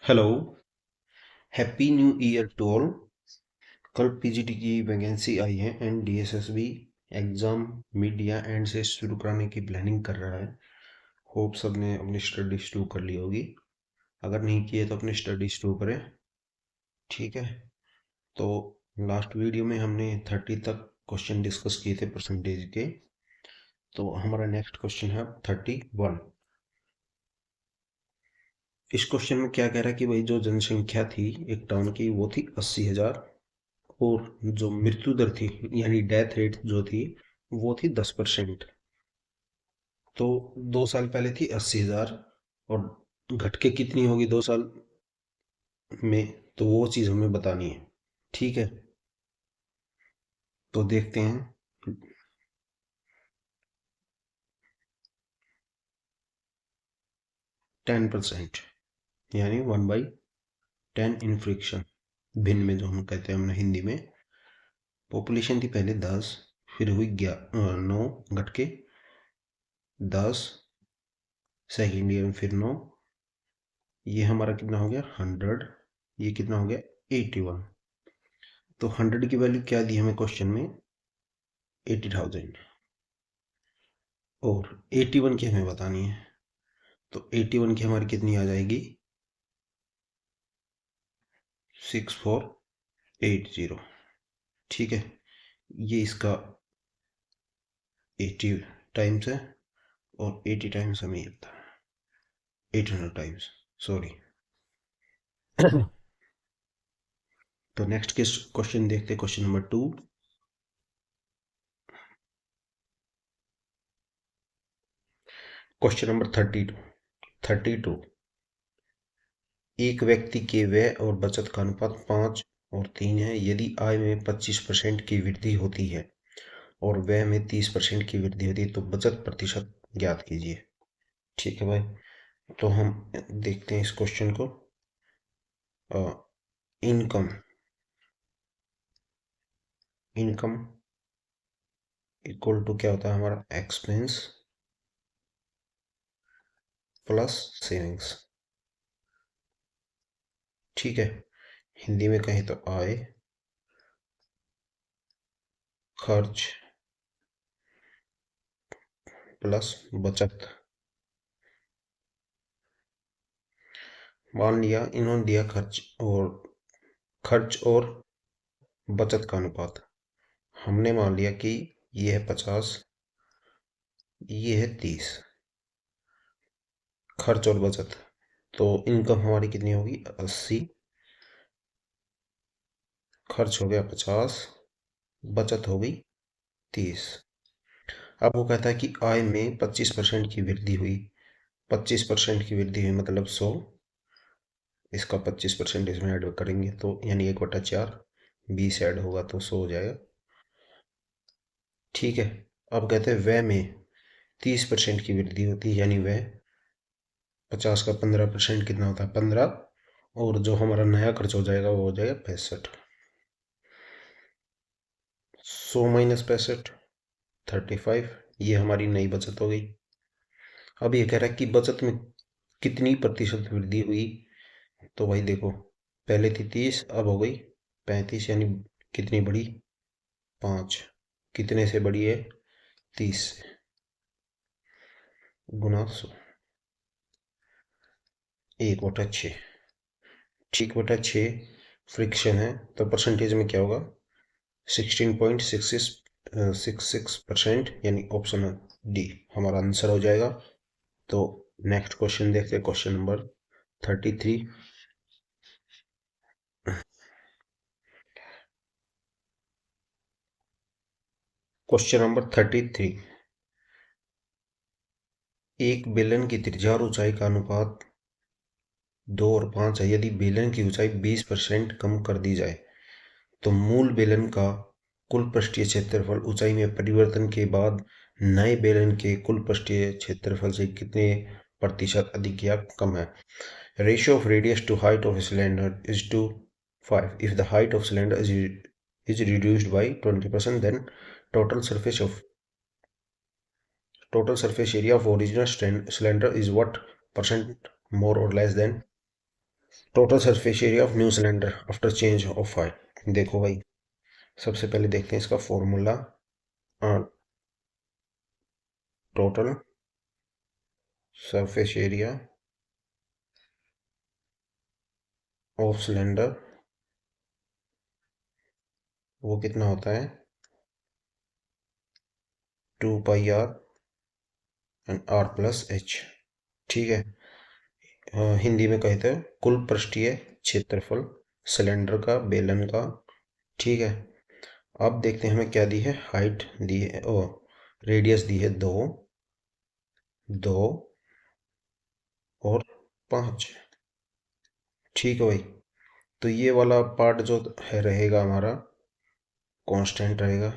Hello. Happy new year to all. कल PGT की vacancy आई है एंड डीएसएसबी एग्ज़ाम मिड या एंड से शुरू कराने की प्लानिंग कर रहा है। होप सब ने अपनी स्टडी शुरू कर ली होगी। अगर नहीं किए तो अपनी स्टडी शुरू करें। ठीक है। तो लास्ट वीडियो में हमने 30 तक क्वेश्चन डिस्कस किए थे परसेंटेज के। तो हमारा नेक्स्ट क्वेश्चन है 31। इस क्वेश्चन में क्या कह रहा है कि भाई जो जनसंख्या थी एक टाउन की वो थी 80,000 और जो मृत्यु दर थी यानी डेथ रेट जो थी वो थी 10%। तो 2 साल पहले थी 80,000 और घट के कितनी होगी 2 साल में, तो वो चीज़ हमें बतानी है। ठीक है, तो देखते हैं। 10% यानी 1/10 इन फ्रिक्शन, भिन्न में जो हम कहते हैं हमने हिंदी में। पॉपुलेशन थी पहले 10, फिर हुई 9, घट के 10, सेकेंड ईयर में फिर 9, ये हमारा कितना हो गया 100, ये कितना हो गया 81। तो 100 की वैल्यू क्या दी हमें क्वेश्चन में 80,000 और 81 की हमें बतानी है। तो 81 की हमारी कितनी आ जाएगी 6480। ठीक है, ये इसका 80 टाइम्स है और 80 टाइम्स हमें ये था 800 टाइम्स, सॉरी। तो नेक्स्ट क्वेश्चन देखते हैं, क्वेश्चन नंबर 2। Question number 32। एक व्यक्ति के व्यय और बचत का अनुपात 5 और 3 है। यदि आय में 25% की वृद्धि होती है और व्यय में 30% की वृद्धि होती है तो बचत प्रतिशत ज्ञात कीजिए। ठीक है भाई, तो हम देखते हैं इस क्वेश्चन को। इनकम इनकम इक्वल टू क्या होता है हमारा एक्सपेंस प्लस सेविंग्स। ठीक है, हिंदी में कहें तो आय, खर्च प्लस बचत। मान लिया इन्होंने दिया खर्च और बचत का अनुपात। हमने मान लिया कि ये है 50, ये है 30, खर्च और बचत। तो इनकम हमारी कितनी होगी 80, खर्च हो गया 50, बचत हो गई 30। अब वो कहता है कि आय में 25% की वृद्धि हुई। 25% की वृद्धि हुई मतलब 100, इसका 25% इसमें ऐड करेंगे तो यानी 1/4, 20 ऐड होगा तो 100 हो जाएगा। ठीक है, अब कहते हैं व्यय में 30% की वृद्धि होती है यानी व्यय 50 का 15% कितना होता है 15, और जो हमारा नया खर्च हो जाएगा वो हो जाएगा 65। 100 माइनस 65 35, ये हमारी नई बचत हो गई। अब ये कह रहा है कि बचत में कितनी प्रतिशत वृद्धि हुई। तो भाई देखो, पहले थी 30, अब हो गई 35, यानी कितनी बढ़ी 5। कितने से बढ़ी है 30 से, गुना 100, 1/6। ठीक बटा 6 फ्रिक्शन है तो परसेंटेज में क्या होगा 16.66% यानी ऑप्शन डी हमारा आंसर हो जाएगा। तो नेक्स्ट क्वेश्चन देखते हैं, क्वेश्चन नंबर 33। Question number 33। एक बेलन की त्रिज्या और ऊंचाई का अनुपात 2 और 5 है। यदि बेलन की ऊंचाई 20% कम कर दी जाए तो मूल बेलन का कुल पृष्ठीय क्षेत्रफल ऊंचाई में परिवर्तन के बाद नए बेलन के कुल पृष्ठीय क्षेत्रफल से कितने प्रतिशत अधिक या कम है। Ratio of radius to height of cylinder is two 5 if the height of cylinder is reduced by 20%, then total surface area of original cylinder is what percent more or less than total surface area of new cylinder after change of height. देखो भाई, सबसे पहले देखते हैं इसका formula. Total surface area of cylinder, वो कितना होता है, 2 पाई r and r plus H. ठीक है। हिंदी में कहते हैं कुल पृष्ठीय क्षेत्रफल सिलेंडर का, बेलन का। ठीक है। अब देखते हैं हमें क्या दी है, हाइट दी है, ओ रेडियस दी है 2, 2 और 5। ठीक है भाई। तो ये वाला पार्ट जो है रहेगा हमारा कांस्टेंट रहेगा।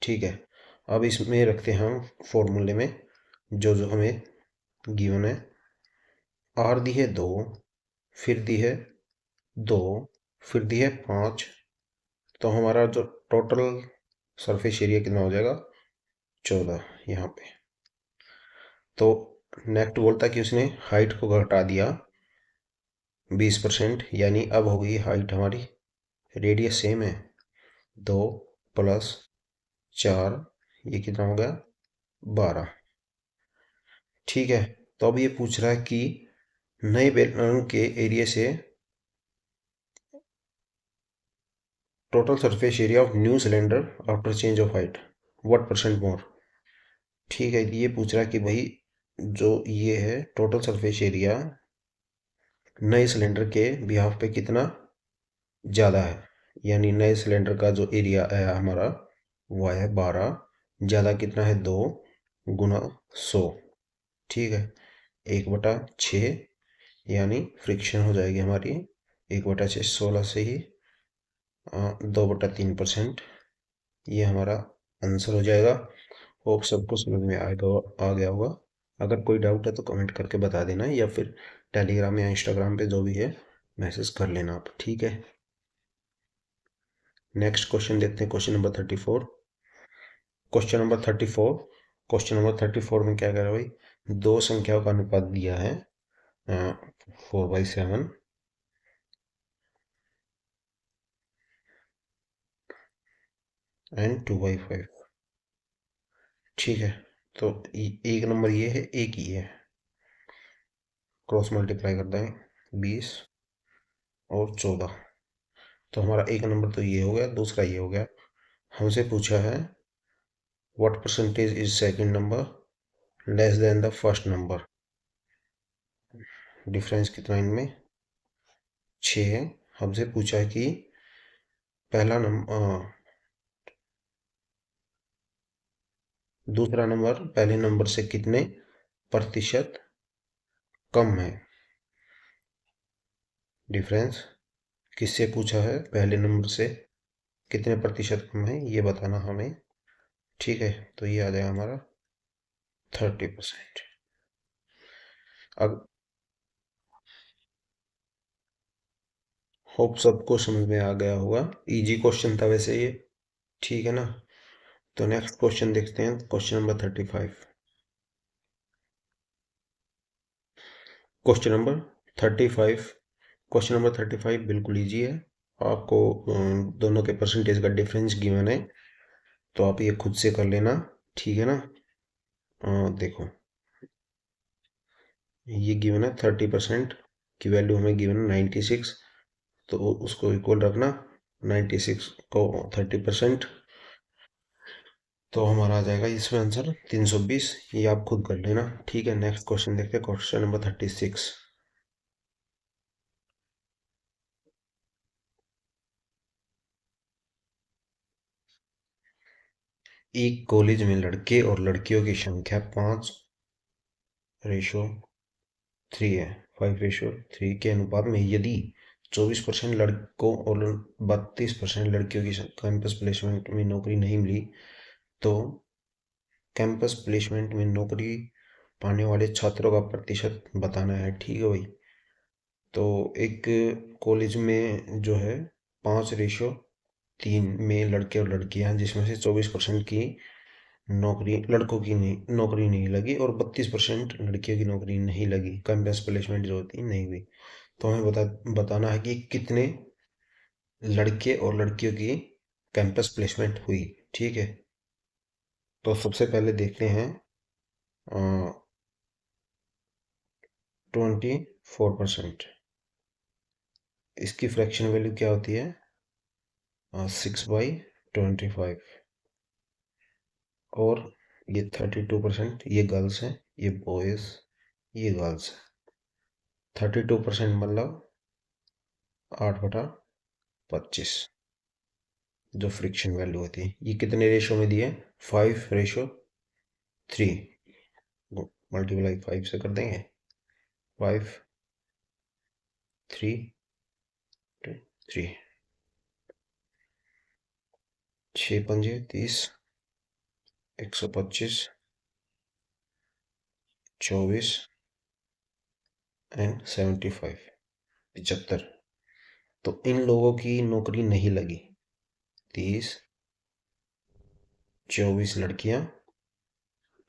ठीक है। अब इसमें रखते हैं हम फॉर्मूले में जो जो हमें गिवन है। आर दी है 2, फिर दी है 2, फिर दी है 5। तो हमारा जो टोटल सरफेस एरिया कितना हो जाएगा, 14 यहाँ पे। तो नेक्स्ट बोलता कि उसने हाइट को घटा दिया 20%, यानी अब हो गई हाइट हमारी, रेडियस सेम है, 2 प्लस 4, ये कितना हो गया, 12। ठीक है। तो अब ये पूछ रहा है कि नए बेलन के एरिया से total surface area of new cylinder after change of height what percent more. ठीक है। ये पूछ रहा है कि भाई जो ये है टोटल सरफेस एरिया नए सिलेंडर के बिहाफ पे कितना ज़्यादा है, यानी नए सिलेंडर का जो एरिया है हमारा वो है 12, ज़्यादा कितना है 2 गुना 100। ठीक है। 1/6, यानी फ्रिक्शन हो जाएगी हमारी 1/6, 16 से ही 2/3%। ये हमारा आंसर हो जाएगा। होप सबको समझ में आएगा, आ गया होगा। अगर कोई डाउट है तो कमेंट करके बता देना, या फिर टेलीग्राम या इंस्टाग्राम पे जो भी है मैसेज कर लेना आप। ठीक है। नेक्स्ट क्वेश्चन देखते हैं, question number 34। Question number 34, question number 34 में क्या कह रहा है भाई, दो संख्याओं का अनुपात दिया है 4/7 एंड 2/5। ठीक है। तो एक नंबर ये है, एक ही है, क्रॉस मल्टीप्लाई करते हैं 20 और 14। तो हमारा एक नंबर तो ये हो गया, दूसरा ये हो गया। हमसे पूछा है what percentage is second number less than the first number. Difference कितना इनमें, 6 है। हमसे पूछा है कि पहला नंबर, दूसरा नंबर पहले नंबर से कितने प्रतिशत कम है। डिफरेंस किससे पूछा है, पहले नंबर से कितने प्रतिशत कम है ये बताना हमें। ठीक है। तो ये आ जाएगा हमारा 30%। अब होप सबको समझ में आ गया होगा, इजी क्वेश्चन था वैसे ये। ठीक है ना। तो नेक्स्ट क्वेश्चन देखते हैं, question number 35। Question number 35, question number 35 बिल्कुल इजी है। आपको दोनों के परसेंटेज का डिफरेंस गिवन है, तो आप ये खुद से कर लेना। ठीक है ना। देखो, ये गिवन है 30% की वैल्यू हमें गिवन है 96, तो उसको इक्वल रखना 96 को 30%। तो हमारा आ जाएगा इसमें आंसर 320। ये आप खुद कर लेना। ठीक है। नेक्स्ट क्वेश्चन देखते हैं, क्वेश्चन नंबर 36। एक कॉलेज में लड़के और लड़कियों की संख्या 5:3 है, 5:3 के अनुपात में यदि 24% लड़कों और 32% लड़कियों की कैंपस प्लेसमेंट में नौकरी नहीं मिली, तो कैंपस प्लेसमेंट में नौकरी पाने वाले छात्रों का प्रतिशत बताना है। ठीक है भाई। तो एक कॉलेज में जो है 5:3 में लड़के और लड़कियां, जिसमें से 24% की नौकरी लड़कों की नहीं, नौकरी नहीं लगी, और 32% लड़कियों की नौकरी नहीं लगी, कैंपस प्लेसमेंट जो होती नहीं हुई। तो हमें बताना है कि कितने लड़के और लड़कियों की कैंपस प्लेसमेंट हुई। ठीक है, तो सबसे पहले देखते हैं 24%। इसकी फ्रैक्शन वैल्यू क्या होती है? 6/25। और ये 32% ये गर्ल्स हैं, ये बॉयज, ये गर्ल्स है। 32% मतलब 8/25 जो फ्रिक्शन वैल्यू होती है। ये कितने रेशो में दिए? 5:3। मल्टीप्लाई 5 से कर देंगे, 5:3:3। 6×5 = 30, 125, 24 एंड 75, 75। तो इन लोगों की नौकरी नहीं लगी। 30, 24 लड़कियां,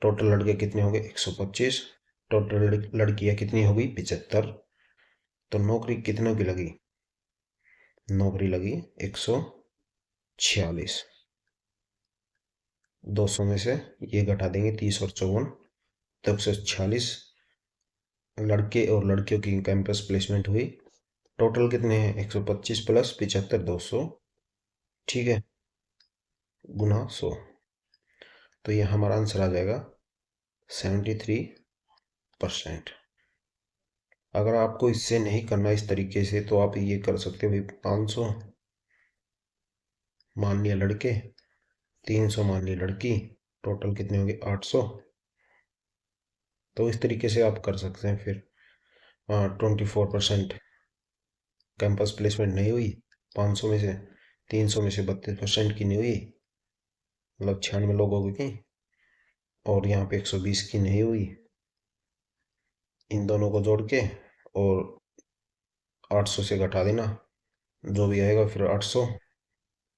टोटल लड़के कितने हो गए? 125। टोटल लड़कियां कितनी हो गई? 75। तो नौकरी कितनों की लगी? नौकरी लगी 146। 200 में से ये घटा देंगे, 30 और 54, तब से 46 लड़के और लड़कियों की कैंपस प्लेसमेंट हुई। टोटल कितने हैं? 125 प्लस 75, 200। ठीक है, गुना 100। तो ये हमारा आंसर आ जाएगा 73%। अगर आपको इससे नहीं करना इस तरीके से, तो आप ये कर सकते हो भाई, 500 मान लिया लड़के, 300 मान ली लड़की, टोटल कितने होंगे? 800। तो इस तरीके से आप कर सकते हैं। फिर 24% कैंपस प्लेसमेंट नहीं हुई, 500 में से, 300 में से 32% की नहीं हुई, मतलब 96 लोगों की, और यहाँ पे 120 की नहीं हुई। इन दोनों को जोड़ के और 800 से घटा देना, जो भी आएगा फिर 800,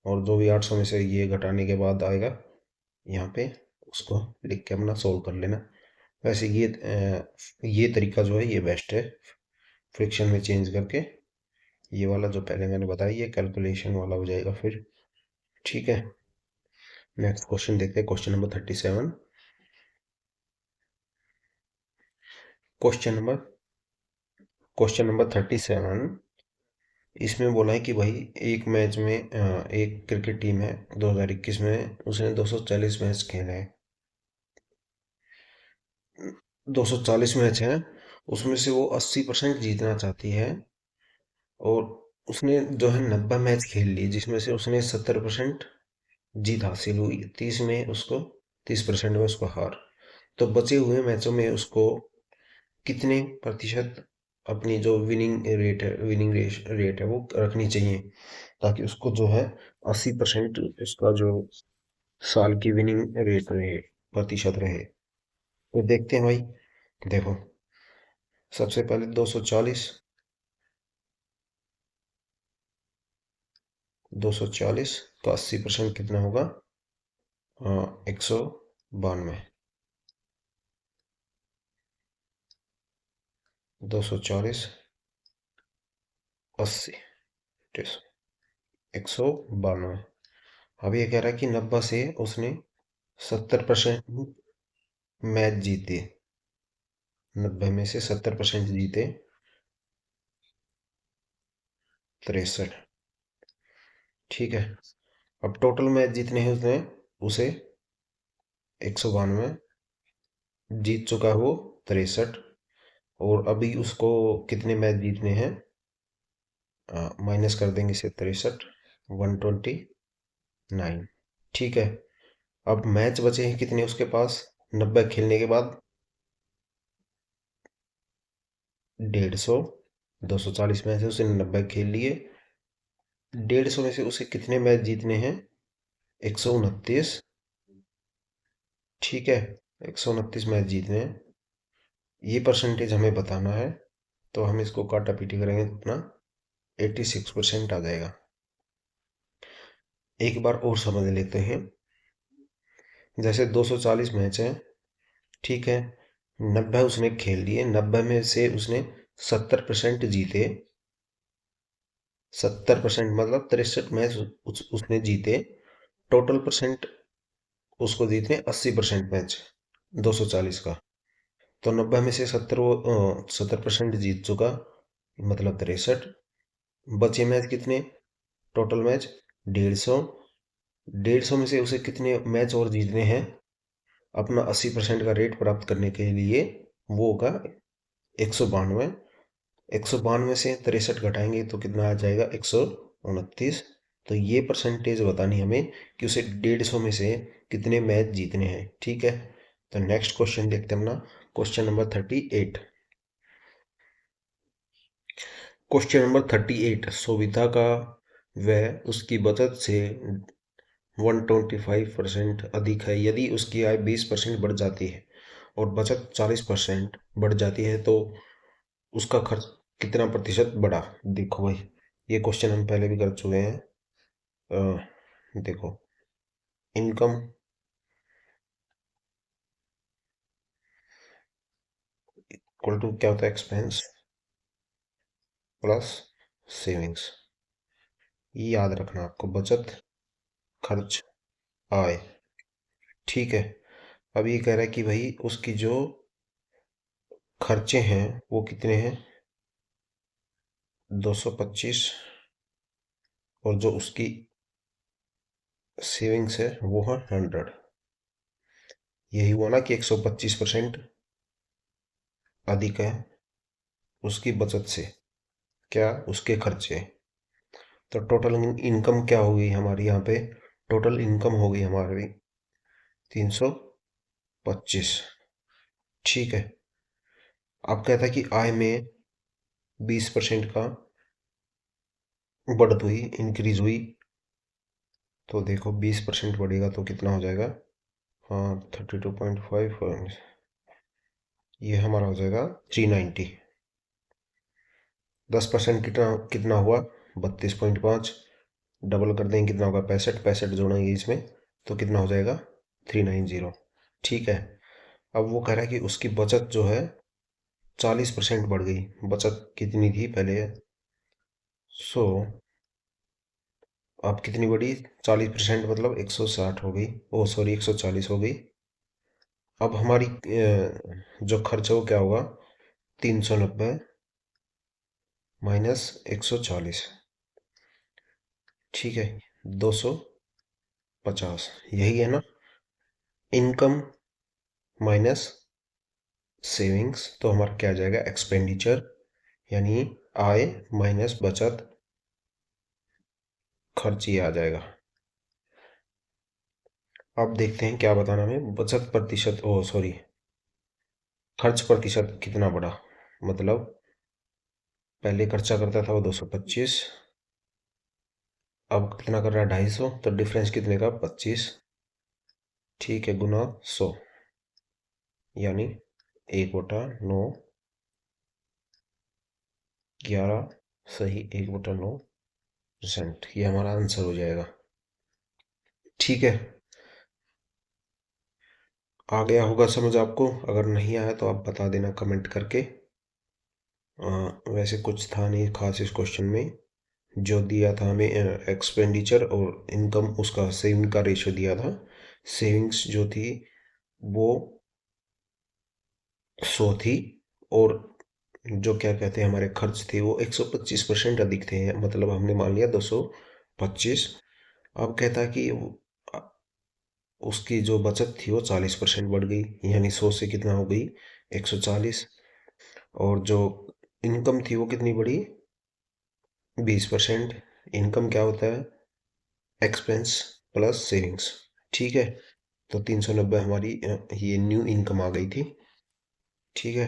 और जो भी 800 में से ये घटाने के बाद आएगा यहाँ पे, उसको लिख के अपना सोल्व कर लेना। वैसे ये तरीका जो है ये बेस्ट है, फ्रिक्शन में चेंज करके। ये वाला जो पहले मैंने बताया ये कैलकुलेशन वाला हो जाएगा फिर। ठीक है, नेक्स्ट क्वेश्चन देखते हैं, क्वेश्चन नंबर 37। क्वेश्चन नंबर 37, इसमें बोला है कि भाई एक मैच में एक क्रिकेट टीम है 2021 में, उसने 240 मैच खेले हैं। 240 मैच हैं, उसमें से वो 80% जीतना चाहती है, और उसने जो है 90 मैच खेल लिए, जिसमें से उसने 70% जीत हासिल हुई, 30% में उसको हार। तो बचे हुए मैचों में उसको कितने प्रतिशत अपनी जो विनिंग रेट है वो रखनी चाहिए, ताकि उसको जो है 80% उसका जो साल की विनिंग रेट रहे, प्रतिशत रहे। तो देखते हैं भाई, देखो सबसे पहले 240 का 80% कितना होगा? 192। 240 80 192। अब ये कह रहा है कि 90 से उसने 70% मैच जीते, 90 में से 70% जीते, 63। ठीक है, अब टोटल मैच जितने हैं उसने, उसे 192, जीत चुका है वो 63, और अभी उसको कितने मैच जीतने हैं? माइनस कर देंगे इसे, 63, 129। ठीक है, अब मैच बचे हैं कितने उसके पास 90 खेलने के बाद? 150। 240 मैच है, उसने 90 खेल लिए, 150 में से उसे कितने मैच जीतने हैं? 129। ठीक है, 129 मैच जीतने हैं, ये परसेंटेज हमें बताना है। तो हम इसको काटा पीटी करेंगे तो अपना 86% आ जाएगा। एक बार और समझ लेते हैं, जैसे 240 मैच है, ठीक है, 90 उसने खेल लिए, 90 में से उसने 70% जीते, 70% मतलब 63 मैच उसने जीते, टोटल परसेंट उसको जीतने 80% मैच 240 का। तो 90 में से 70% जीत चुका, मतलब 63। बचे मैच कितने, टोटल मैच 150, 150 में से उसे कितने मैच और जीतने हैं अपना 80% का रेट प्राप्त करने के लिए, वो होगा 192। 192 से 63 घटाएंगे तो कितना आ जाएगा, 129। तो ये परसेंटेज बतानी हमें कि उसे 150 में से कितने मैच जीतने हैं, ठीक है। तो नेक्स्ट क्वेश्चन देखते हैं अपना, question number 38। Question number 38, Sovita का व्यय उसकी बचत से 125% अधिक है यदि उसकी आय 20% बढ़ जाती है और बचत 40% बढ़ जाती है, तो उसका खर्च कितना प्रतिशत बढ़ा। देखो भाई, ये क्वेश्चन हम पहले भी कर चुके हैं। देखो, इनकम इक्वल टू क्या होता है, एक्सपेंस प्लस सेविंग्स। ये याद रखना आपको, बचत, खर्च, आय, ठीक है। अब ये कह रहा है कि भाई उसकी जो खर्चे हैं वो कितने हैं, 225, और जो उसकी सेविंग्स है वो है 100। यही हुआ ना कि 125% अधिक है उसकी बचत से, क्या, उसके खर्चे। तो टोटल इनकम क्या होगी हमारी यहाँ पे, टोटल इनकम होगी हमारी 325, ठीक है। अब कहता है कि आय में 20% का बढ़त हुई, इंक्रीज हुई। तो देखो 20% बढ़ेगा तो कितना हो जाएगा, हाँ 32.5, ये हमारा हो जाएगा 390। 10% कितना कितना हुआ, 32.5, डबल कर देंगे कितना होगा, 65, 65 जोड़ेंगे इसमें तो कितना हो जाएगा, 390, ठीक है। अब वो कह रहा है कि उसकी बचत जो है 40% बढ़ गई। बचत कितनी थी पहले, सो अब कितनी बढ़ी, 40% मतलब 160 हो गई, ओ सॉरी 140 हो गई। अब हमारी जो खर्च है वो क्या होगा, 390 माइनस 140, ठीक है, 250, यही है ना। इनकम माइनस सेविंग्स, तो हमारा क्या आ जाएगा, एक्सपेंडिचर, यानी आय माइनस बचत, खर्च, ये आ जाएगा। अब देखते हैं क्या बताना हमें, बचत प्रतिशत, ओ सॉरी, खर्च प्रतिशत कितना बढ़ा, मतलब पहले खर्चा करता था वो 225, अब कितना कर रहा है, 250, तो डिफरेंस कितने का, 25, ठीक है, गुना 100, यानी 1/9, 11, सही, 1/9%, ये हमारा आंसर हो जाएगा, ठीक है। आ गया होगा समझ आपको, अगर नहीं आया तो आप बता देना कमेंट करके। वैसे कुछ था नहीं खास इस क्वेश्चन में, जो दिया था हमें एक्सपेंडिचर और इनकम, उसका सेविंग का रेशियो दिया था। सेविंग्स जो थी वो 100 थी, और जो क्या कहते हैं हमारे खर्च थे वो 125% अधिक थे, मतलब हमने मान लिया 225। अब कहता है कि उसकी जो बचत थी वो 40% बढ़ गई, यानी 100 से कितना हो गई, 140। और जो इनकम थी वो कितनी बढ़ी, 20%। इनकम क्या होता है, एक्सपेंस प्लस सेविंग्स, ठीक है। तो 390 हमारी ये न्यू इनकम आ गई थी, ठीक है।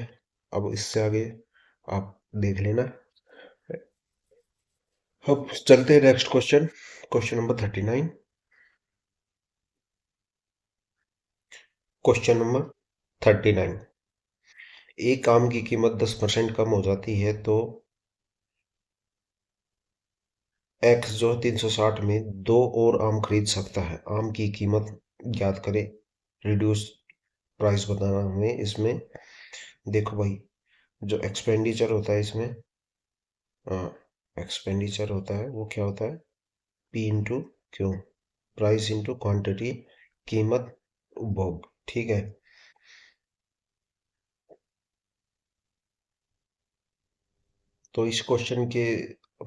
अब इससे आगे आप देख लेना। अब चलते हैं next question, question number 39। Question number 39, एक आम की कीमत 10% कम हो जाती है तो एक्स जो 360 में दो और आम खरीद सकता है, आम की कीमत ज्ञात करें। रिड्यूस प्राइस बताना हमें इसमें। देखो भाई, जो एक्सपेंडिचर होता है इसमें, एक्सपेंडिचर होता है वो क्या होता है, P into Q, price into quantity, कीमत उपभोग। ठीक है। तो इस क्वेश्चन के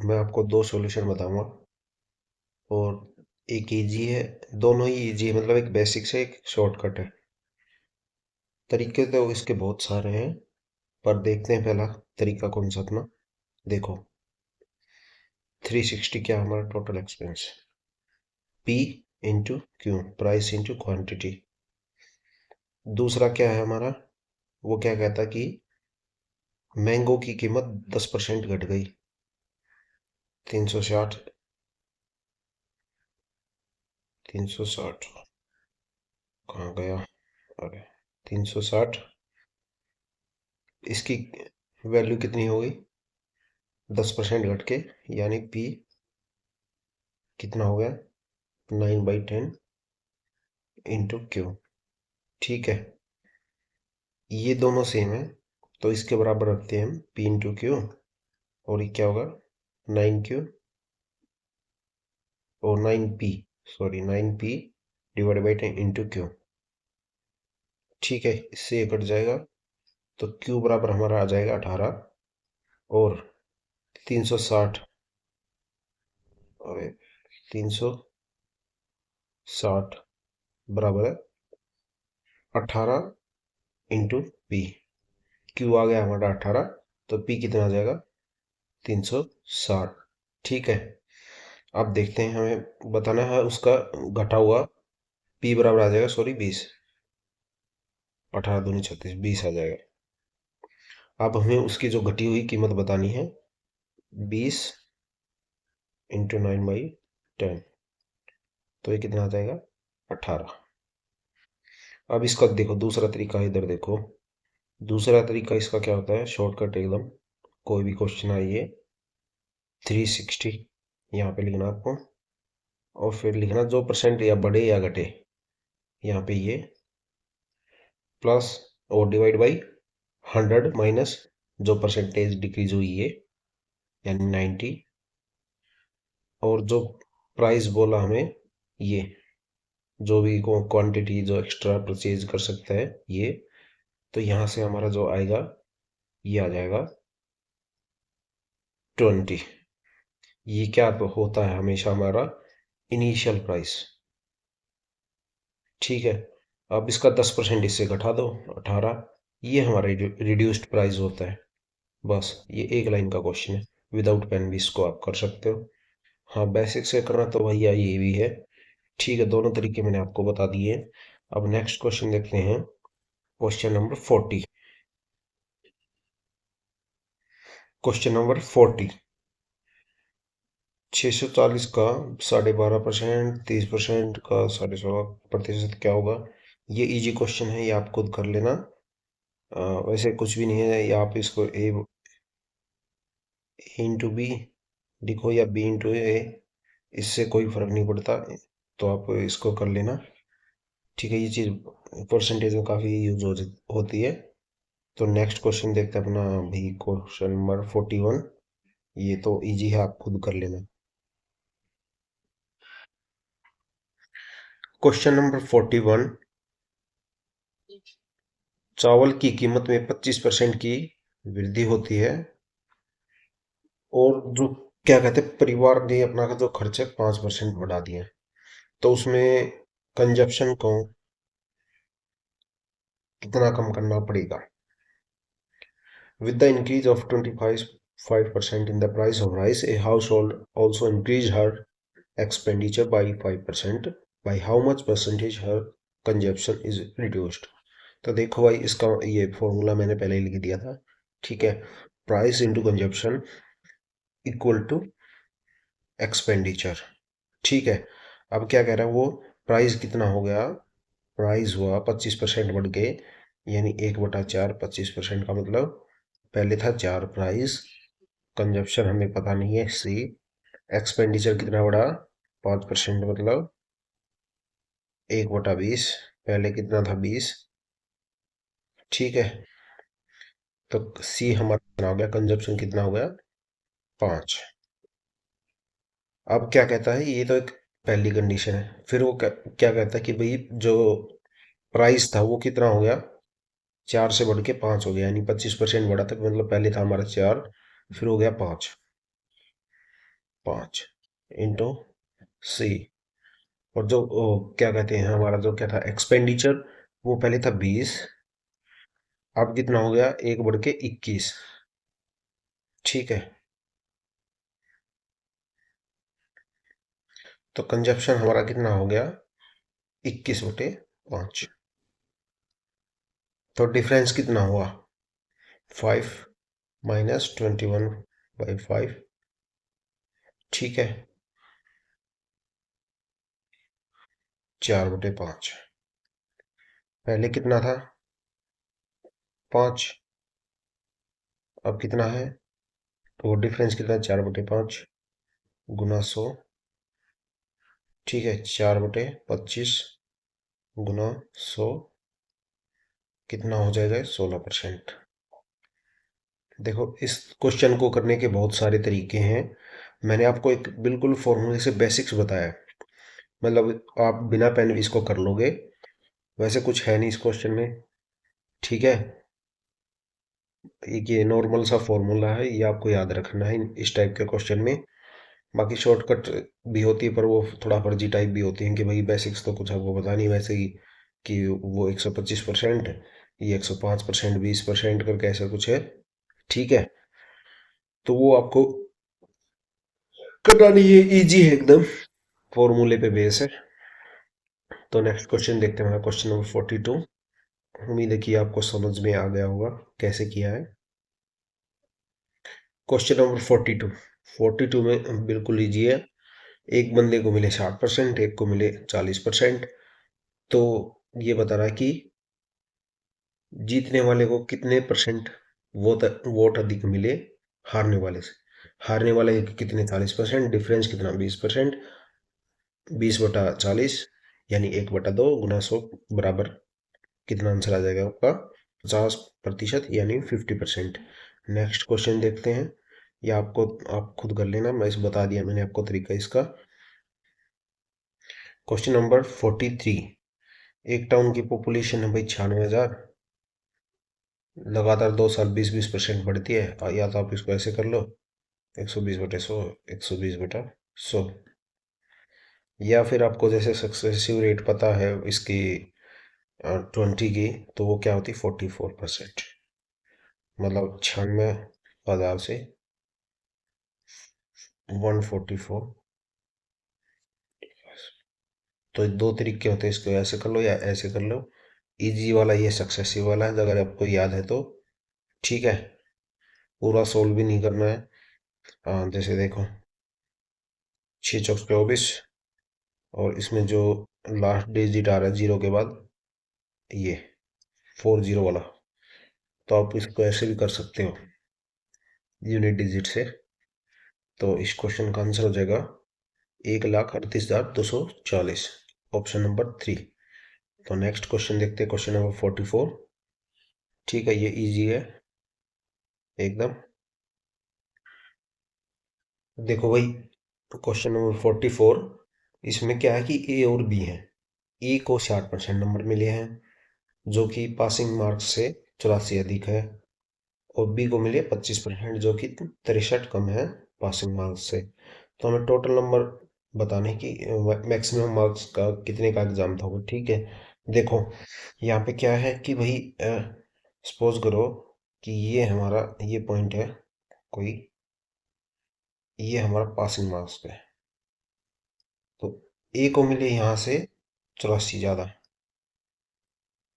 मैं आपको दो सॉल्यूशन बताऊंगा, और एक इजी है, दोनों ही इजी है, मतलब एक बेसिक से एक शॉर्टकट है। तरीके तो इसके बहुत सारे हैं, पर देखते हैं पहला तरीका कौन सा अपना। देखो, 360 क्या है हमारा total expense, P into Q, price into quantity. दूसरा क्या है हमारा, वो क्या कहता है कि मैंगो की कीमत 10% घट गई, 360, 360 कहाँ गया, अरे 360, इसकी वैल्यू कितनी हो गई, 10% घट के, यानी पी कितना हो गया, 9/10 इंटू क्यू। ठीक है, ये दोनों सेम है, तो इसके बराबर रखते हैं हम पी इंटू क्यू, और ये क्या होगा, 9Q, और 9P, sorry 9P divide by 10 into Q. ठीक है, इससे ये कट जाएगा, तो Q बराबर हमारा आ जाएगा 18, और 360, और 360 बराबर है 18 इंटू पी। क्यू आ गया हमारा 18, तो पी कितना आ जाएगा, 360। ठीक है, अब देखते हैं, हमें बताना है उसका घटा हुआ, पी बराबर आ जाएगा, सॉरी 20, 18 दूनी 36, 20 आ जाएगा। अब हमें उसकी जो घटी हुई कीमत बतानी है, 20 इंटू 9/10, तो ये कितना आ जाएगा, 18। अब इसका देखो दूसरा तरीका, इधर देखो, दूसरा तरीका इसका क्या होता है, शॉर्टकट एकदम। कोई भी क्वेश्चन आइए, 360 यहाँ पे लिखना आपको, और फिर लिखना जो परसेंट या बढ़े या घटे, यहाँ पे ये प्लस, और डिवाइड बाई 100 माइनस जो परसेंटेज डिक्रीज हुई है, यानी 90, और जो प्राइस बोला हमें, ये जो भी क्वांटिटी जो एक्स्ट्रा परचेज कर सकता है ये, तो यहाँ से हमारा जो आएगा, ये आ जाएगा 20। ये क्या तो होता है हमेशा हमारा इनिशियल प्राइस। ठीक है, अब इसका 10% इससे घटा दो, 18, ये हमारा रिड्यूस्ड प्राइस होता है। बस ये एक लाइन का क्वेश्चन है, विदाउट पेन भी इसको आप कर सकते हो। हाँ, बेसिक से करना तो भैया ये भी है। ठीक है, दोनों तरीके मैंने आपको बता दिए। अब नेक्स्ट क्वेश्चन देखते हैं, क्वेश्चन नंबर 40। क्वेश्चन नंबर 40, 640 का 12.5%, 30% का 16.5% क्या होगा। ये इजी क्वेश्चन है, ये आप खुद कर लेना। वैसे कुछ भी नहीं है, ये आप इसको ए इंटू बी लिखो या बी इंटू ए, इससे कोई फर्क नहीं पड़ता, तो आप इसको कर लेना। ठीक है, ये चीज़ परसेंटेज में काफ़ी यूज होती है। तो नेक्स्ट क्वेश्चन देखते हैं अपना भी, क्वेश्चन नंबर 41। ये तो इजी है, आप खुद कर लेना। क्वेश्चन नंबर 41, चावल की कीमत में 25% की वृद्धि होती है, और जो क्या कहते हैं, परिवार ने अपना जो खर्चे 5% बढ़ा दिए, तो उसमें कंजप्शन को कितना कम करना पड़ेगा। With the increase of 25% in the price of rice, a household also increased her expenditure by 5%. By how much percentage her consumption is reduced? तो देखो भाई, इसका ये फॉर्मूला मैंने पहले ही लिख दिया था। ठीक है, price into consumption equal to expenditure. ठीक है, अब क्या कह रहा है वो, प्राइस कितना हो गया, प्राइस हुआ 25% बढ़ के, यानी 1/4, 25% का मतलब पहले था 4 प्राइस, कंजप्शन हमें पता नहीं है सी, एक्सपेंडिचर कितना बढ़ा, 5% मतलब 1/20, पहले कितना था 20। ठीक है, तो सी हमारा कितना हो गया, कंजप्शन कितना हो गया 5। अब क्या कहता है, ये तो एक पहली कंडीशन है, फिर वो क्या कहता है कि भाई जो प्राइस था वो कितना हो गया, 4 से बढ़ के 5 हो गया, यानी 25% बढ़ा था, मतलब पहले था हमारा 4, फिर हो गया 5। 5 इंटू सी। और जो क्या कहते हैं, हमारा जो क्या था एक्सपेंडिचर, वो पहले था 20, अब कितना हो गया, एक बढ़ के 21। ठीक है, तो कंजप्शन हमारा कितना हो गया, 21/5। तो डिफरेंस कितना हुआ, 5 माइनस 21/5। ठीक है, 4/5। पहले कितना था, 5, अब कितना है, तो वो डिफरेंस कितना है, 4/5 गुना 100। ठीक है, 4/25 गुना 100 कितना हो जाएगा, 16%। देखो, इस क्वेश्चन को करने के बहुत सारे तरीके हैं। मैंने आपको एक बिल्कुल फॉर्मूले से बेसिक्स बताया, मतलब आप बिना पेन इसको कर लोगे, वैसे कुछ है नहीं इस क्वेश्चन में। ठीक है, एक ये नॉर्मल सा फॉर्मूला है, ये आपको याद रखना है इस टाइप के क्वेश्चन में। बाकी शॉर्टकट भी होती है, पर वो थोड़ा फर्जी टाइप भी होती है कि भाई बेसिक्स तो कुछ आपको पता नहीं, वैसे ही कि वो 125%, ये 105%, 20% करके ऐसा कुछ है। ठीक है, तो वो आपको करना नहीं है, ईजी है एकदम, फॉर्मूले पे बेस है। तो नेक्स्ट क्वेश्चन देखते हैं, हमारा क्वेश्चन नंबर 42। उम्मीद है कि आपको समझ में आ गया होगा कैसे किया है। Question number 42। 42 में बिल्कुल इजी है। एक बंदे को मिले 60%, एक को मिले 40%। तो ये बता रहा है कि जीतने वाले को कितने परसेंट वोट अधिक मिले हारने वाले से। हारने वाले के कितने, 40%, डिफरेंस कितना, 20%। 20/40 यानी 1/2 गुना 100 बराबर कितना आंसर आ जाएगा आपका, 50% यानी 50%। नेक्स्ट क्वेश्चन देखते हैं, या आपको आप खुद कर लेना, मैं इस बता दिया मैंने आपको तरीका इसका। Question number 43। एक टाउन की पॉपुलेशन है भाई 96,000, लगातार 2 साल 20-20% बढ़ती है, या तो आप इसको ऐसे कर लो, 120/100, 120/100, या फिर आपको जैसे सक्सेसिव रेट पता है इसकी 20 की, तो वो क्या होती, 44%, मतलब 96,000 से 144। तो दो तरीके होते हैं, इसको ऐसे कर लो या ऐसे कर लो। इजी वाला ये सक्सेसिव वाला है, अगर आपको याद है तो। ठीक है, पूरा सोल्व भी नहीं करना है। हाँ, जैसे देखो, 6 चौक 24, और इसमें जो लास्ट डिजिट आ रहा है जीरो के बाद, ये 40 वाला, तो आप इसको ऐसे भी कर सकते हो यूनिट डिजिट से। तो इस क्वेश्चन का आंसर हो जाएगा 1,38,240, ऑप्शन नंबर 3। तो नेक्स्ट क्वेश्चन देखते हैं, क्वेश्चन नंबर 44। ठीक है, ये इजी है एकदम। देखो भाई, क्वेश्चन नंबर 44, इसमें क्या है कि ए और बी है। ए को 60% नंबर मिले हैं, जो कि पासिंग मार्क्स से 84 अधिक है, और बी को मिले 25%, जो कि 63 कम है पासिंग मार्क्स से। तो हमें टोटल नंबर बताने की, मैक्सिमम मार्क्स का कितने का एग्जाम था वो। ठीक है, देखो यहाँ पे क्या है कि भाई सपोज करो कि ये हमारा ये पॉइंट है कोई, ये हमारा पासिंग मार्क्स पे है, तो ए को मिले यहाँ से 84 ज़्यादा,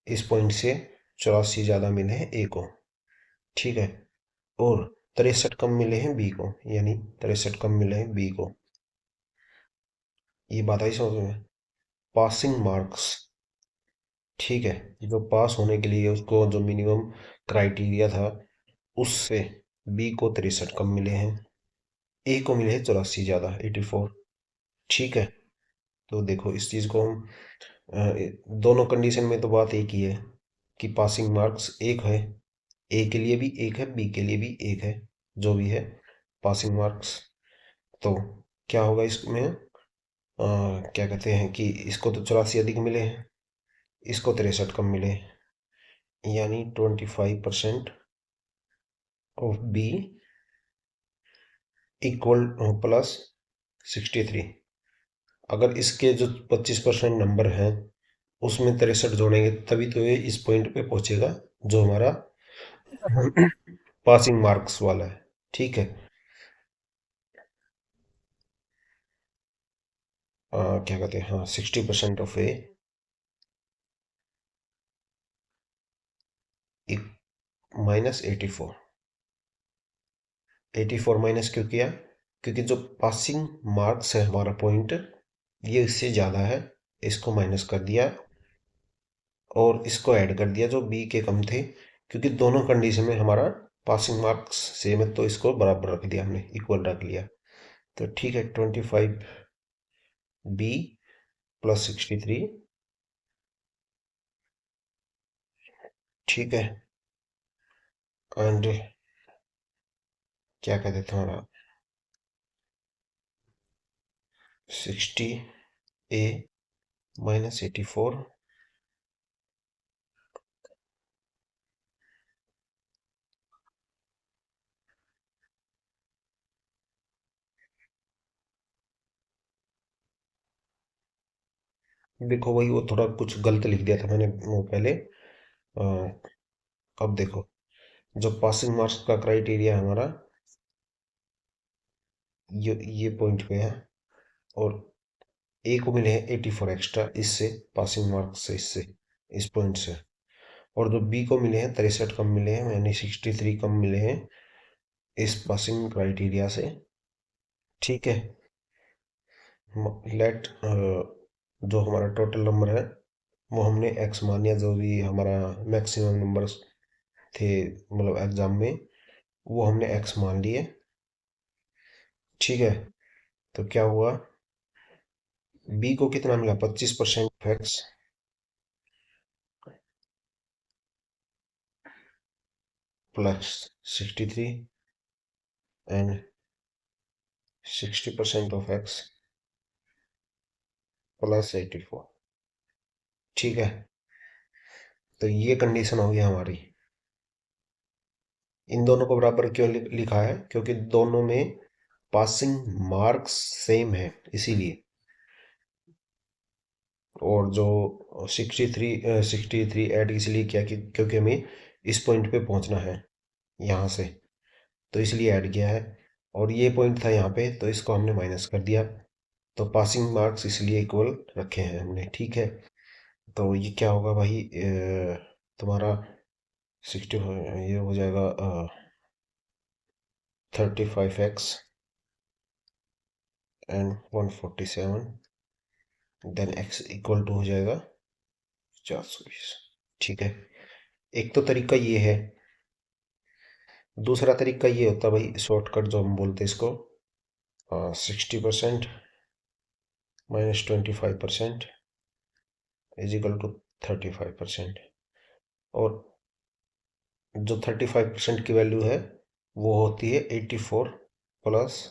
इस पॉइंट से 84 ज़्यादा मिले हैं ए को। ठीक है, और 63 कम मिले हैं बी को, यानी 63 कम मिले हैं बी को। ये बात आई समझ में, पासिंग मार्क्स। ठीक है, जो पास होने के लिए उसको जो मिनिमम क्राइटेरिया था, उससे बी को 63 कम मिले हैं, ए को मिले हैं 84 ज़्यादा, 84। ठीक है, तो देखो इस चीज़ को हम दोनों कंडीशन में तो बात एक ही है कि पासिंग मार्क्स एक है, ए के लिए भी एक है, बी के लिए भी एक है, जो भी है पासिंग मार्क्स। तो क्या होगा इसमें, क्या कहते हैं कि इसको तो 84 अधिक मिले हैं, इसको 63 कम मिले हैं, यानी 25% ऑफ बी इक्वल प्लस 63। अगर इसके जो 25% नंबर हैं उसमें 63 जोड़ेंगे तभी तो ये इस पॉइंट पे पहुंचेगा जो हमारा पासिंग मार्क्स वाला है। ठीक है, क्या कहते हैं, हाँ 60% ऑफ ए माइनस 84। 84 माइनस क्यों किया, क्योंकि जो पासिंग मार्क्स है हमारा पॉइंट ये इससे ज़्यादा है, इसको माइनस कर दिया और इसको ऐड कर दिया जो बी के कम थे, क्योंकि दोनों कंडीशन में हमारा पासिंग मार्क्स सेम है तो इसको बराबर रख दिया हमने, इक्वल रख लिया। तो ठीक है, 25 बी प्लस 63। ठीक है, एंड क्या कहते थे हमारा 60 ए माइनस 84। देखो वही वो थोड़ा कुछ गलत लिख दिया था मैंने वो पहले। अब देखो जो पासिंग मार्क्स का क्राइटेरिया हमारा ये पॉइंट पे है, और ए को मिले हैं 84 एक्स्ट्रा इससे, पासिंग मार्क्स से, इससे, इस पॉइंट से। और जो बी को मिले हैं 63 कम मिले हैं, यानी 63 कम मिले हैं इस पासिंग क्राइटेरिया से। ठीक है, लेट जो हमारा टोटल नंबर है वो हमने एक्स मान लिया, जो भी हमारा मैक्सिमम नंबर्स थे मतलब एग्जाम में वो हमने एक्स मान लिए। ठीक है, तो क्या हुआ, बी को कितना मिला, 25% x plus 63 and 60% of x plus 84। ठीक है, तो ये कंडीशन होगी हमारी। इन दोनों को बराबर क्यों लिखा है, क्योंकि दोनों में पासिंग मार्क्स सेम है इसीलिए। और जो 63 ऐड इसलिए किया कि क्योंकि हमें इस पॉइंट पे पहुंचना है यहाँ से, तो इसलिए ऐड किया है। और ये पॉइंट था यहाँ पे तो इसको हमने माइनस कर दिया, तो पासिंग मार्क्स इसलिए इक्वल रखे हैं हमने। ठीक है, तो ये क्या होगा भाई, तुम्हारा 60 ये हो जाएगा 35x and 147, then x equal to हो जाएगा 420। ठीक है, एक तो तरीका ये है। दूसरा तरीका ये होता है भाई, शॉर्टकट जो हम बोलते हैं इसको, 60% माइनस 25% इज इक्वल टू 35%। और जो 35% की वैल्यू है वो होती है 84 प्लस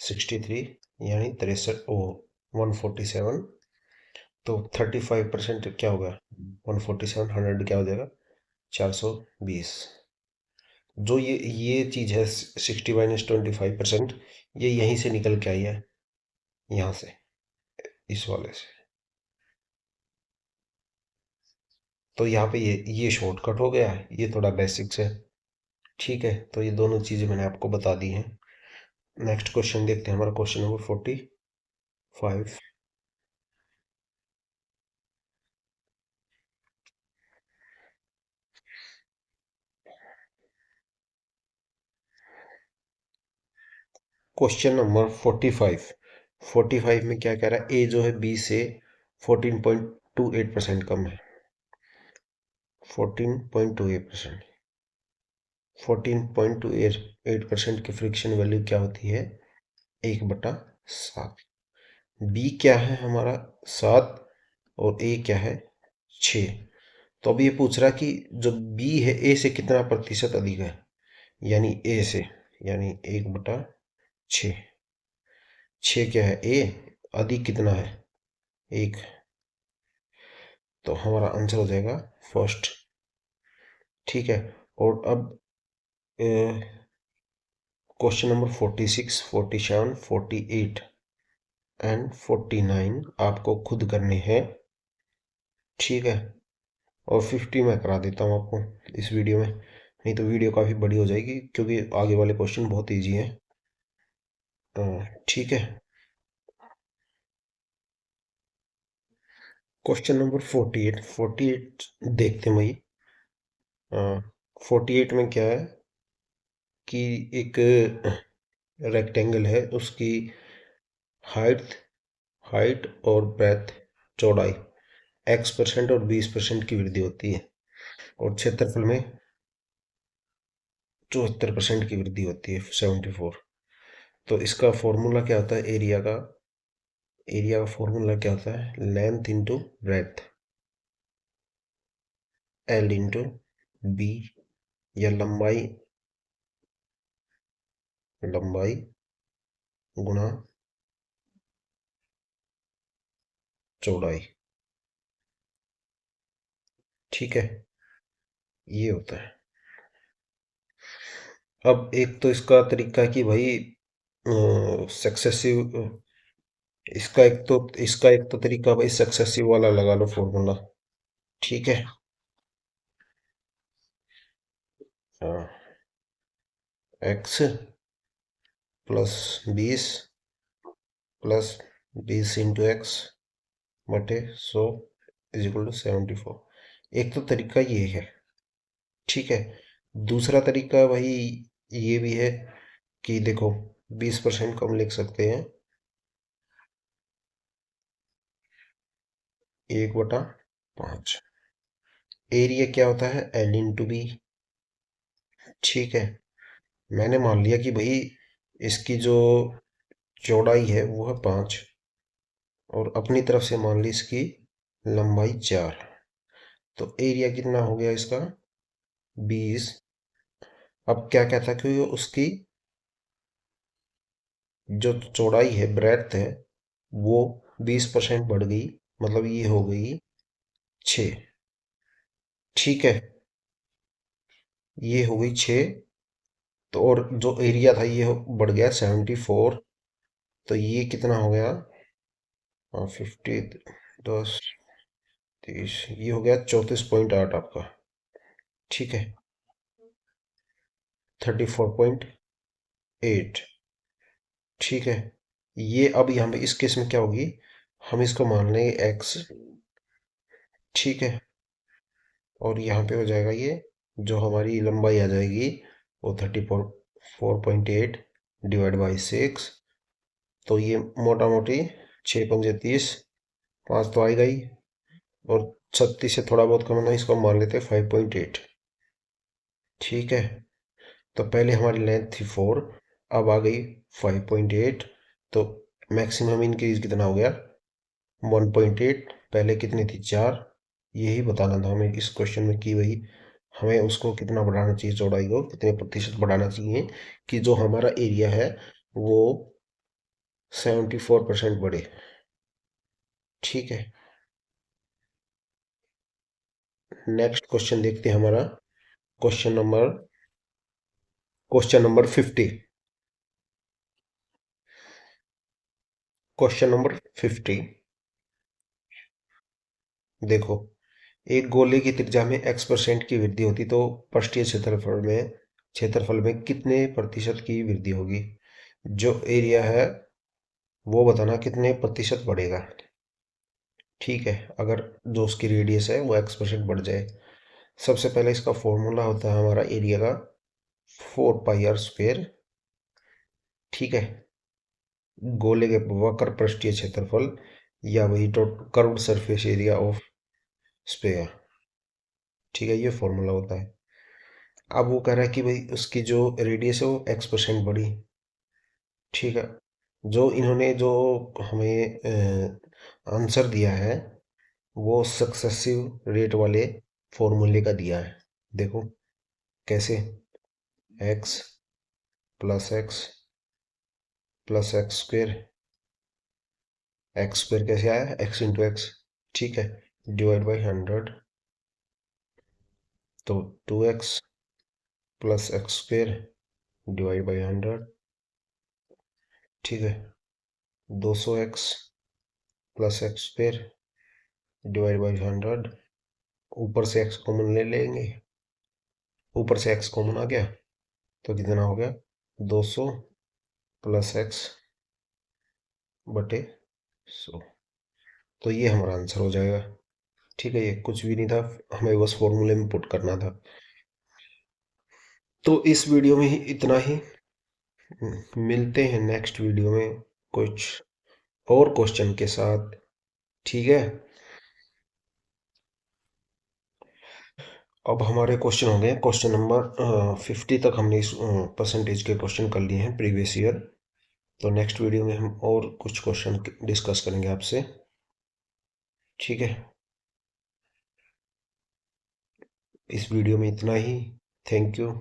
63, यानी 63 ओ 147। तो 35% क्या होगा, 147 100 क्या हो जाएगा, 420। जो ये चीज़ है 60 - 25%, ये यहीं से निकल के आई है, यहाँ से, इस वाले से। तो यहाँ पे ये शॉर्टकट हो गया है, ये थोड़ा बेसिक्स है। ठीक है, तो ये दोनों चीज़ें मैंने आपको बता दी हैं। नेक्स्ट क्वेश्चन देखते हैं, हमारा क्वेश्चन नंबर 45। क्वेश्चन नंबर 45 में क्या कह रहा है, ए जो है बी से 14.28% कम है। 14.28%, 14.28% की फ्रिक्शन वैल्यू क्या होती है, 1/7। बी क्या है हमारा 7 और ए क्या है 6। तो अब ये पूछ रहा कि जो बी है ए से कितना प्रतिशत अधिक है, यानी ए से, यानी 1/6। 6 क्या है ए, अधिक कितना है 1। तो हमारा आंसर हो जाएगा फर्स्ट। ठीक है। और अब क्वेश्चन नंबर 46, 47, 48 एंड 49 आपको खुद करने हैं। ठीक है। और 50 मैं करा देता हूँ आपको इस वीडियो में, नहीं तो वीडियो काफ़ी बड़ी हो जाएगी क्योंकि आगे वाले क्वेश्चन बहुत ईजी हैं। ठीक है। क्वेश्चन नंबर 48, 48 देखते हैं भाई। 48 में क्या है कि एक रेक्टेंगल है, उसकी हाइट हाइट और ब्रेथ, चौड़ाई X% और 20% की वृद्धि होती है, और क्षेत्रफल में 74% की वृद्धि होती है, 74। तो इसका फॉर्मूला क्या होता है एरिया का फॉर्मूला क्या होता है, length into breadth, L into B, या लंबाई लंबाई गुणा चौड़ाई। ठीक है, ये होता है। अब एक तो इसका तरीका है कि भाई सक्सेसिव, इसका एक तो तरीका भाई सक्सेसिव वाला लगा लो फॉर्मूला। ठीक है। एक्स +20 +20 × x बटे 100 = 74। एक तो तरीका ये है। ठीक है। दूसरा तरीका भाई ये भी है कि देखो 20% को हम लिख सकते हैं 1/5। एरिया क्या होता है एल इंटू बी। ठीक है। मैंने मान लिया कि भाई इसकी जो चौड़ाई है वो है 5, और अपनी तरफ से मान ली इसकी लंबाई 4। तो एरिया कितना हो गया इसका 20। अब क्या कहता है कि उसकी जो चौड़ाई है ब्रेथ है वो 20% बढ़ गई, मतलब ये हो गई 6। ठीक है, ये हो गई 6। तो और जो एरिया था ये बढ़ गया 74। तो ये कितना हो गया 50, 10, 30, ये हो गया 34.8 आपका। ठीक है, 34.8। ठीक है। ये अब यहाँ पे इस केस में क्या होगी, हम इसको मान लेंगे एक्स। ठीक है। और यहाँ पे हो जाएगा ये, जो हमारी लंबाई आ जाएगी वो 34.8 /6। तो ये मोटा मोटी 6×5 = 30, 5 तो आएगा ही, और 36 से थोड़ा बहुत कम है ना, इसको हम मान लेते हैं 5.8। ठीक है। तो पहले हमारी लेंथ थी 4, अब आ गई 5.8। तो मैक्सिमम इंक्रीज कितना हो गया 1.8। पहले कितनी थी 4। यही बताना था हमें इस क्वेश्चन में कि भाई हमें उसको कितना बढ़ाना चाहिए, चौड़ाई को कितने प्रतिशत बढ़ाना चाहिए कि जो हमारा एरिया है वो 74% बढ़े। ठीक है। नेक्स्ट क्वेश्चन देखते हैं हमारा, question number question number 50। Question number 50 देखो, एक गोले की त्रिज्या में x% की वृद्धि होती तो पृष्ठीय क्षेत्रफल में कितने प्रतिशत की वृद्धि होगी। जो एरिया है वो बताना कितने प्रतिशत बढ़ेगा। ठीक है, अगर जो उसकी रेडियस है वो x% बढ़ जाए। सबसे पहले इसका फॉर्मूला होता है हमारा एरिया का 4πr²। ठीक है, गोले के वक्र पृष्ठीय क्षेत्रफल, या वही curved surface area of sphere. ठीक है, ये फॉर्मूला होता है। अब वो कह रहा है कि भाई उसकी जो रेडियस है वो x% बढ़ी। ठीक है। जो इन्होंने जो हमें आंसर दिया है वो सक्सेसिव रेट वाले फॉर्मूले का दिया है। देखो कैसे, x plus x square, x square कैसे आया, एक्स इंटू एक्स, ठीक है, डिवाइड बाई 100, तो 2x plus x square divide by 100, ठीक है, 200x plus x square divide by 100, ऊपर से x कॉमन ले लेंगे, ऊपर से x कॉमन आ गया तो कितना हो गया, 200 प्लस एक्स बटे 100। तो ये हमारा आंसर हो जाएगा। ठीक है, ये कुछ भी नहीं था, हमें बस फॉर्मूले में पुट करना था। तो इस वीडियो में ही इतना ही। मिलते हैं नेक्स्ट वीडियो में कुछ और क्वेश्चन के साथ। ठीक है, अब हमारे क्वेश्चन हो गए, क्वेश्चन नंबर 50 तक हमने इस परसेंटेज के क्वेश्चन कर लिए हैं प्रीवियस ईयर। तो नेक्स्ट वीडियो में हम और कुछ क्वेश्चन डिस्कस करेंगे आपसे। ठीक है, इस वीडियो में इतना ही। Thank you.